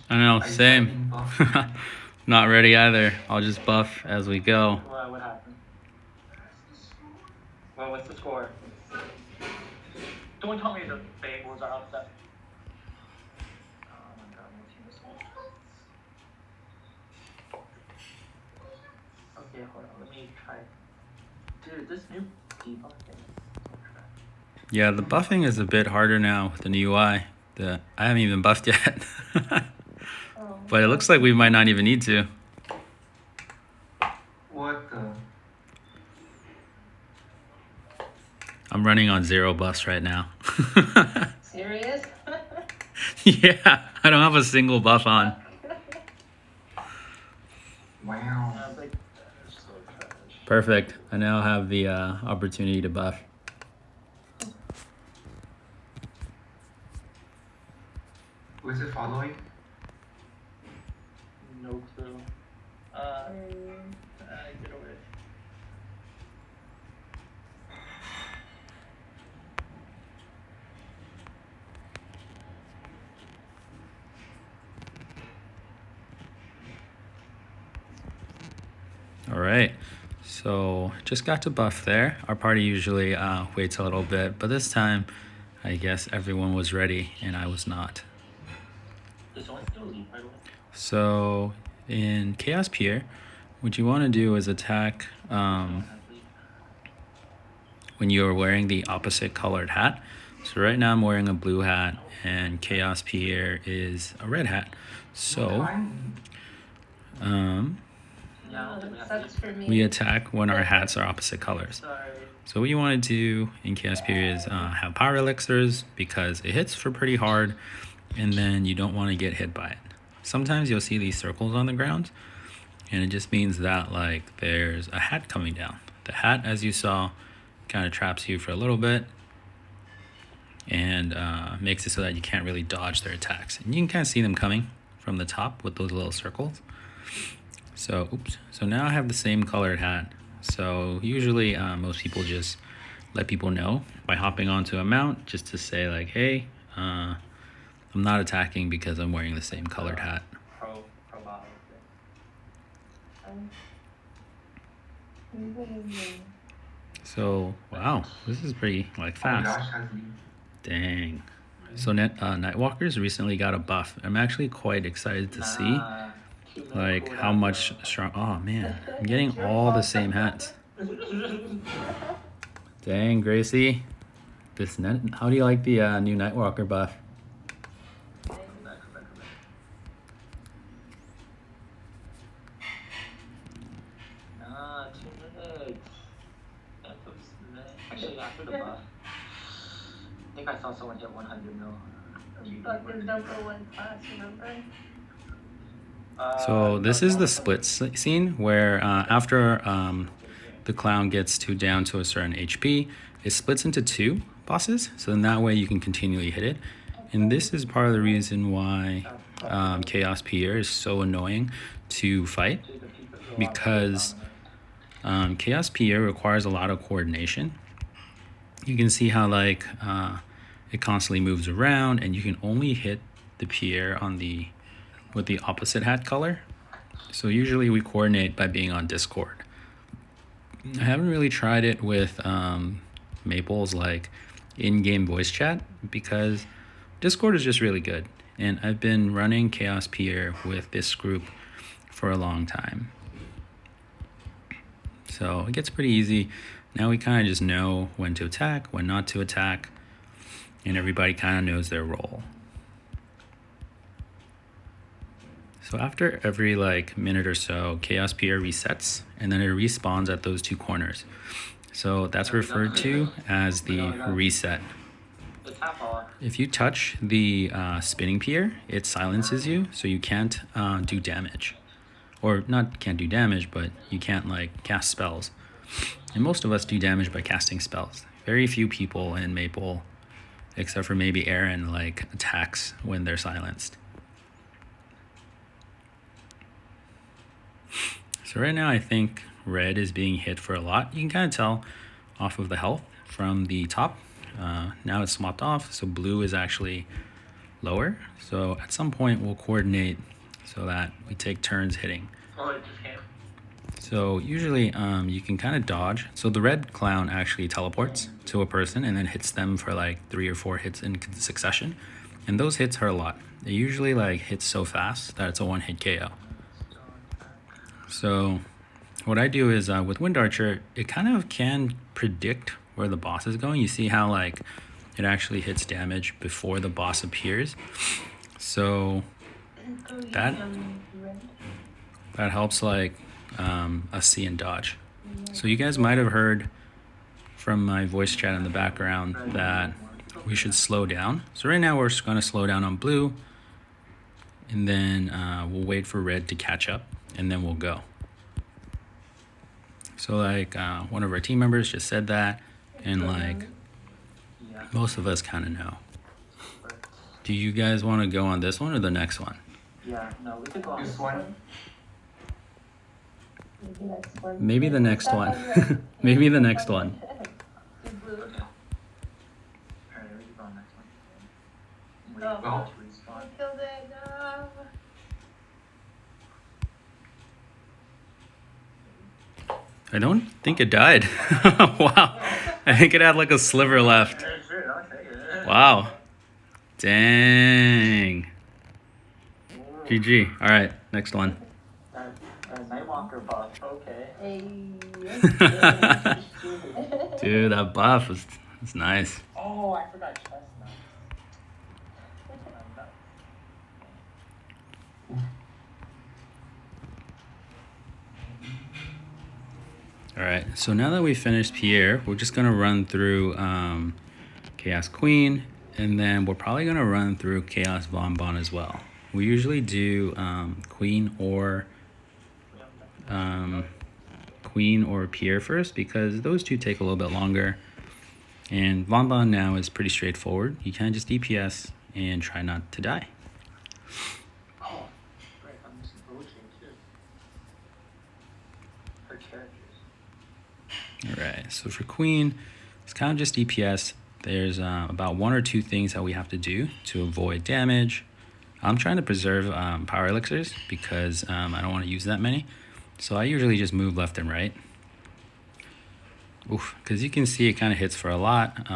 I know, same. Not ready either. I'll just buff as we go. What happened? Well, what's the score? Don't tell me the Bengals are upset. Oh my god, my team is home. Okay, hold on, let me try. Dude, this new debuff thing is so trash. Yeah, the buffing is a bit harder now with the new UI. I haven't even buffed yet. But it looks like we might not even need to. What the? I'm running on 0 buffs right now. Serious? Yeah, I don't have a single buff on. Wow. Yeah, like, so trash. Perfect. I now have the opportunity to buff. Who is it following? No clue. Get away. All right, so just got to buff there. Our party usually waits a little bit, but this time I guess everyone was ready and I was not. Does someone still leave, by the way? So in Chaos Pierre, what you want to do is attack when you're wearing the opposite colored hat. So right now I'm wearing a blue hat and Chaos Pierre is a red hat. So Sucks for me. we attack when our hats are opposite colors. Sorry. So what you want to do in Chaos Pierre is have power elixirs because it hits for pretty hard and then you don't want to get hit by it. Sometimes you'll see these circles on the ground and it just means that like there's a hat coming down. The hat, as you saw, kind of traps you for a little bit and makes it so that you can't really dodge their attacks. And you can kind of see them coming from the top with those little circles. So, oops. So now I have the same colored hat. So usually most people just let people know by hopping onto a mount just to say like, hey, I'm not attacking because I'm wearing the same colored hat. Pro bottle. So, wow, this is pretty like fast. Josh has lead. Dang. So Nightwalkers recently got a buff. I'm actually quite excited to see like how much strong. Oh man, I'm getting all the same hats. Dang, Gracie. How do you like the new Nightwalker buff? Actually, after the buff, I think I saw someone hit 100 mil. Fucking number 1 class, remember? So this is the split scene where after the clown gets down to a certain HP, it splits into 2 bosses. So then that way you can continually hit it. And this is part of the reason why Chaos Pierre is so annoying to fight, because Chaos Pierre requires a lot of coordination. You can see how like it constantly moves around, and you can only hit the Pierre with the opposite hat color. So usually we coordinate by being on Discord. I haven't really tried it with Maple's like in-game voice chat because Discord is just really good. And I've been running Chaos Pierre with this group for a long time. So it gets pretty easy. Now we kind of just know when to attack, when not to attack, and everybody kind of knows their role. So after every like minute or so, Chaos Pierre resets and then it respawns at those 2 corners. So that's referred to as the reset. If you touch the spinning Pierre, it silences you, so you can't do damage. Or not can't do damage, but you can't like cast spells. And most of us do damage by casting spells. Very few people in Maple, except for maybe Aaron, like attacks when they're silenced. So right now I think red is being hit for a lot. You can kind of tell off of the health from the top. Now it's swapped off, so blue is actually lower. So at some point we'll coordinate so that we take turns hitting. Oh, it just came. So usually you can kind of dodge. So the red clown actually teleports to a person and then hits them for like 3 or 4 hits in succession. And those hits hurt a lot. They usually like hit so fast that it's a 1-hit KO. So what I do is with Wind Archer, it kind of can predict where the boss is going. You see how like it actually hits damage before the boss appears. So that helps like us see and dodge. So you guys might have heard from my voice chat in the background that we should slow down. So right now we're just going to slow down on blue, and then we'll wait for red to catch up, and then we'll go. So like one of our team members just said that, and like most of us kind of know. Do you guys want to go on this one or the next one? Yeah, no, we could go on This this one? one. Maybe the next one. Maybe the next one. Alright, we could go on next one. Wait Oh. for it to respawn. Killed it. I don't think it died. Wow. I think it had like a sliver left. Yeah, sure, I'll take it. Wow. Dang. Ooh, GG. All right, next one. Nightwalker buff, okay. Dude, that buff was nice. Oh, I forgot chestnut. All right, so now that we finished Pierre, we're just gonna run through Chaos Queen, and then we're probably gonna run through Chaos Bonbon as well. We usually do Queen or Pierre first because those two take a little bit longer. And Bonbon now is pretty straightforward. You can just DPS and try not to die. Oh, right, I'm missing Roaching too. Her characters. All right, so for Queen, it's kind of just DPS. There's about 1 or 2 things that we have to do to avoid damage. I'm trying to preserve power elixirs because I don't want to use that many. So I usually just move left and right. Oof, because you can see it kind of hits for a lot.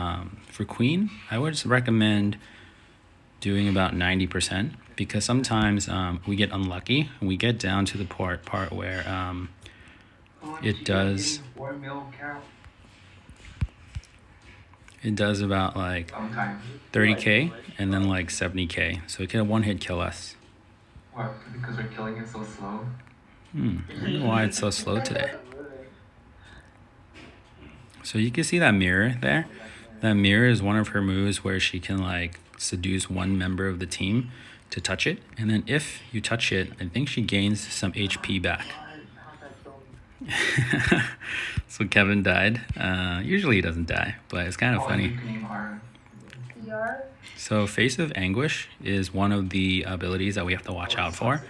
For Queen, I would just recommend doing about 90% because sometimes we get unlucky and we get down to the part where it does about like Sometimes. 30k and then like 70k, so it can 1-hit kill us. What? Because we're killing it so slow? I don't know why it's so slow today. So you can see that mirror there. That mirror is one of her moves where she can like seduce one member of the team to touch it, and then if you touch it, I think she gains some HP back. So Kevin died. Usually he doesn't die, but it's kind of funny. You can aim hard. PR? So Face of Anguish is one of the abilities that we have to watch out for.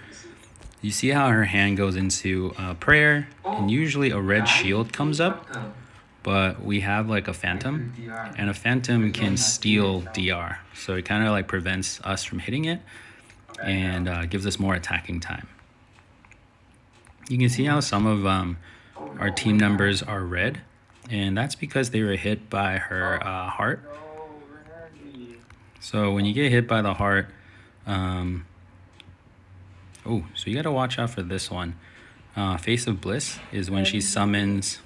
You see how her hand goes into prayer, and usually a red shield comes up, but we have like a phantom, and a phantom can steal DR. So it kind of like prevents us from hitting it and gives us more attacking time. You can see how some of our team members are red, and that's because they were hit by her heart. So when you get hit by the heart, oh, so you gotta watch out for this one. Face of Bliss is when she summons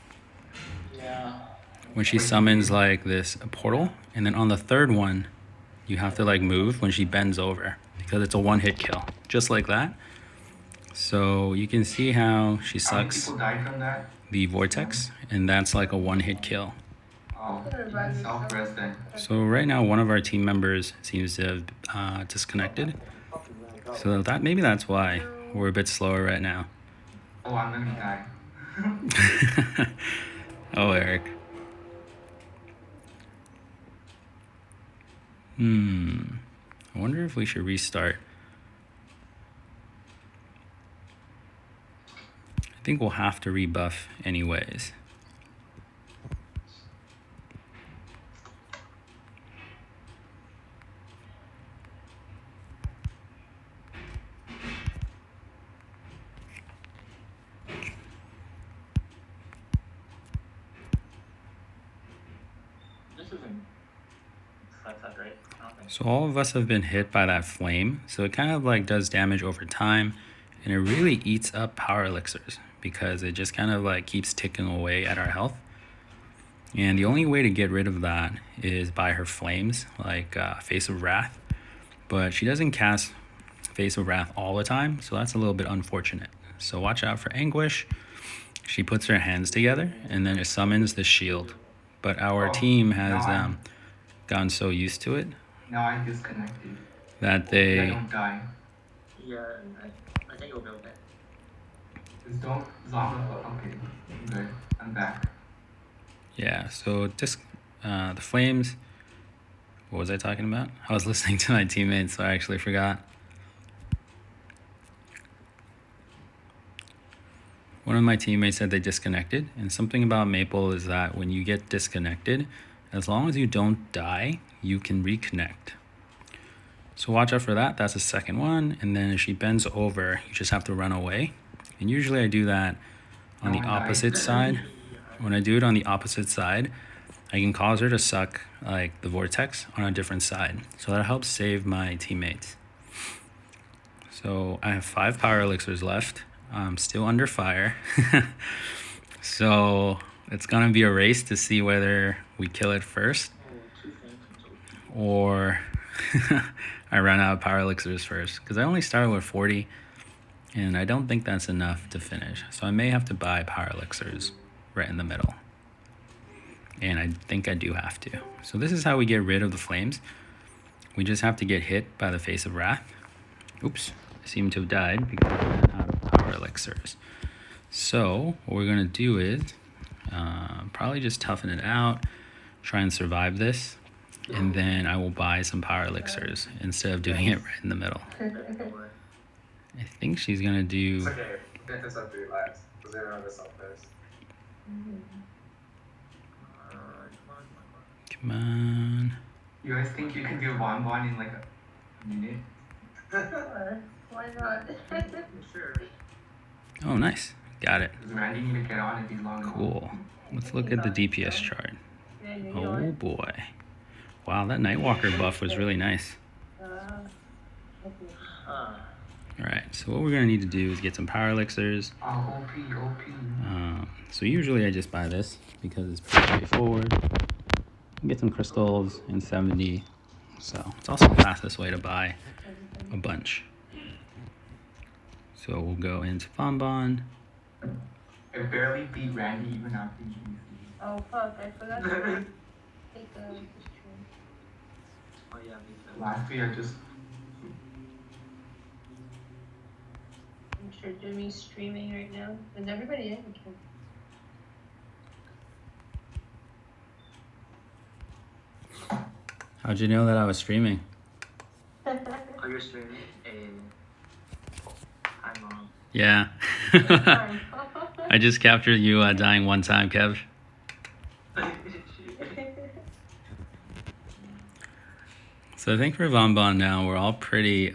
like this portal, and then on the third one, you have to like move when she bends over because it's a 1-hit kill, just like that. So you can see how she How many sucks people died from that? the vortex, and that's like a 1-hit kill. Oh, self-res then. So right now, one of our team members seems to have disconnected. So that maybe that's why we're a bit slower right now. Oh, I'm gonna die. Oh, Eric. I wonder if we should restart. I think we'll have to rebuff anyways. this isn't flat that great. I don't think. So all of us have been hit by that flame. So it kind of like does damage over time, and it really eats up power elixirs because it just kind of like keeps ticking away at our health. And the only way to get rid of that is by her flames, like Face of Wrath. But she doesn't cast Face of Wrath all the time, so that's a little bit unfortunate. So watch out for Anguish. She puts her hands together, and then it summons the shield. But our team has gotten so used to it Now I disconnected. that I they... don't die. Yeah, I think it'll be okay. Just don't zombie. Okay, good. I'm back. Yeah, so just the flames... What was I talking about? I was listening to my teammates, so I actually forgot. One of my teammates said they disconnected, and something about Maple is that when you get disconnected, as long as you don't die, you can reconnect. So watch out for that. That's the second one. And then if she bends over, you just have to run away. And usually I do that on the opposite side. When I do it on the opposite side, I can cause her to suck like the vortex on a different side. So that helps save my teammates. So I have 5 power elixirs left. I'm still under fire. So it's gonna be a race to see whether we kill it first or I run out of power elixirs first, because I only started with 40 and I don't think that's enough to finish. So I may have to buy power elixirs right in the middle. And I think I do have to. So this is how we get rid of the flames. We just have to get hit by the Face of Wrath. Oops, I seem to have died because I ran out of power elixirs. So what we're gonna do is probably just toughen it out, try and survive this, and then I will buy some power elixirs instead of doing it right in the middle. I think she's gonna do... It's okay. Get this up to you last. Because everyone gets up first. Come on. You guys think you can do one in like a minute? Sure. Why not? Sure. Oh, nice. Got it. Does Randy need to get on if he's long enough? Cool. Let's look at the DPS chart. Yeah, you Oh know boy. Wow, that Nightwalker buff was really nice. Alright, so what we're going to need to do is get some power elixirs. Oh, OP. So usually I just buy this because it's pretty straightforward. Get some crystals in 70. So it's also the fastest way to buy a bunch. So we'll go into Bonbon. I barely beat Randy even after GC. Oh fuck, I forgot to take the stream. Oh yeah, me too. Last year I just... I'm sure Jimmy's streaming right now. Is everybody in? How'd you know that I was streaming? Oh, you're streaming? Hi, Mom. Yeah. I just captured you dying one time, Kev. So I think for Bonbon now, we're all pretty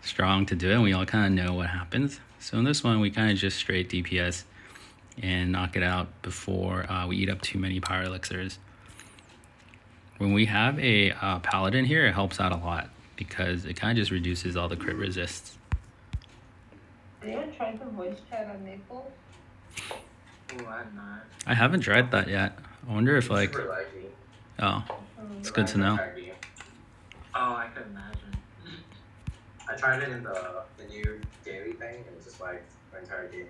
strong to do it, and we all kind of know what happens. So in this one, we kind of just straight DPS and knock it out before we eat up too many power elixirs. When we have a Paladin here, it helps out a lot because it kind of just reduces all the crit resists. Have you ever tried the voice chat on Maple? Oh, I'm not. I haven't tried that yet. I wonder if like... Super laggy. Oh, it's good to know. Oh, I could imagine. I tried it in the new daily thing, and it's just like the entire game.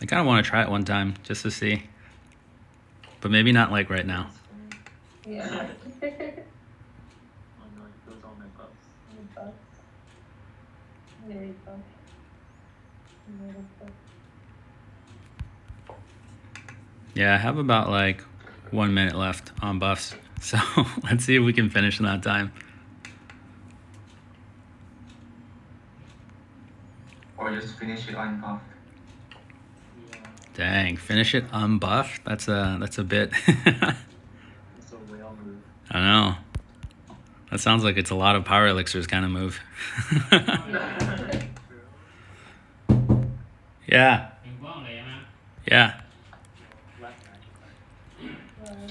I kind of want to try it one time just to see. But maybe not like right now. Yeah. Oh no, it goes all my buffs. Very buff. Very buff. Yeah, I have about like 1 minute left on buffs. So let's see if we can finish in that time. Or just finish it unbuffed. Yeah, Dang, finish it unbuffed? That's a bit. it's a whale move. I know. That sounds like it's a lot of power elixirs kind of move. Yeah. Yeah.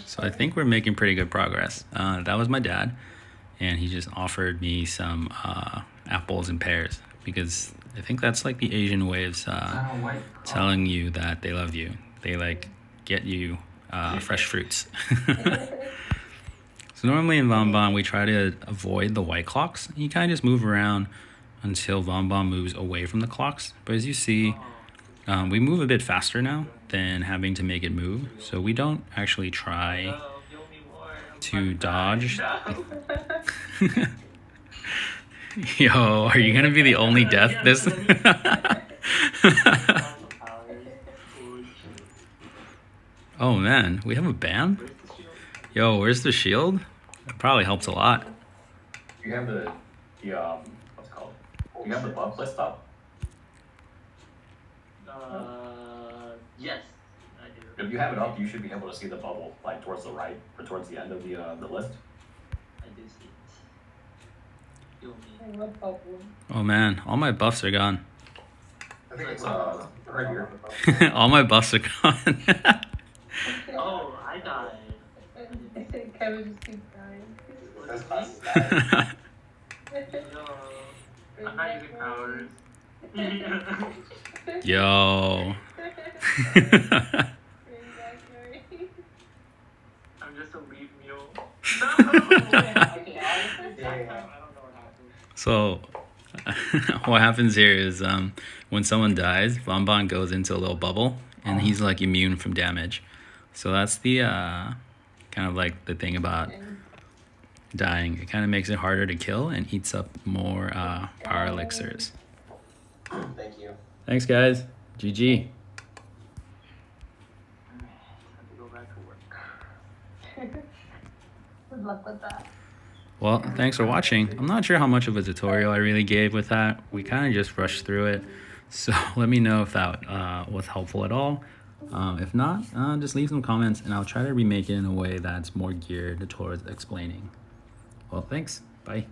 So I think we're making pretty good progress. That was my dad, and he just offered me some apples and pears because I think that's like the Asian way of telling you that they love you. They like get you fresh fruits. So normally in Vauban, we try to avoid the white clocks. You kind of just move around until Vauban moves away from the clocks. But as you see, we move a bit faster now than having to make it move. So we don't actually try to dodge. Yo, are you gonna be the only death this? Oh man, we have a ban? Yo, where's the shield? It probably helps a lot. You have the what's it called? You have the buff list up? Yes, I do. If you have it up, you should be able to see the bubble, like towards the right, or towards the end of the list. I do see it. Heal me. I love bubble. Oh man, all my buffs are gone. I think it's Right here. All my buffs are gone. Oh, I died. Kevin just keeps dying. That's classic. No, I'm not using powers. Yo. I'm just a leaf mule. So what happens here is when someone dies, Vauban goes into a little bubble and he's like immune from damage. So that's the kind of like the thing about dying. It kind of makes it harder to kill and eats up more power elixirs. Thank you. Thanks guys. GG. Have to go back to work. Good luck with that. Well, thanks for watching. I'm not sure how much of a tutorial I really gave with that. We kind of just rushed through it. So let me know if that was helpful at all. If not, just leave some comments and I'll try to remake it in a way that's more geared towards explaining. Well, thanks. Bye.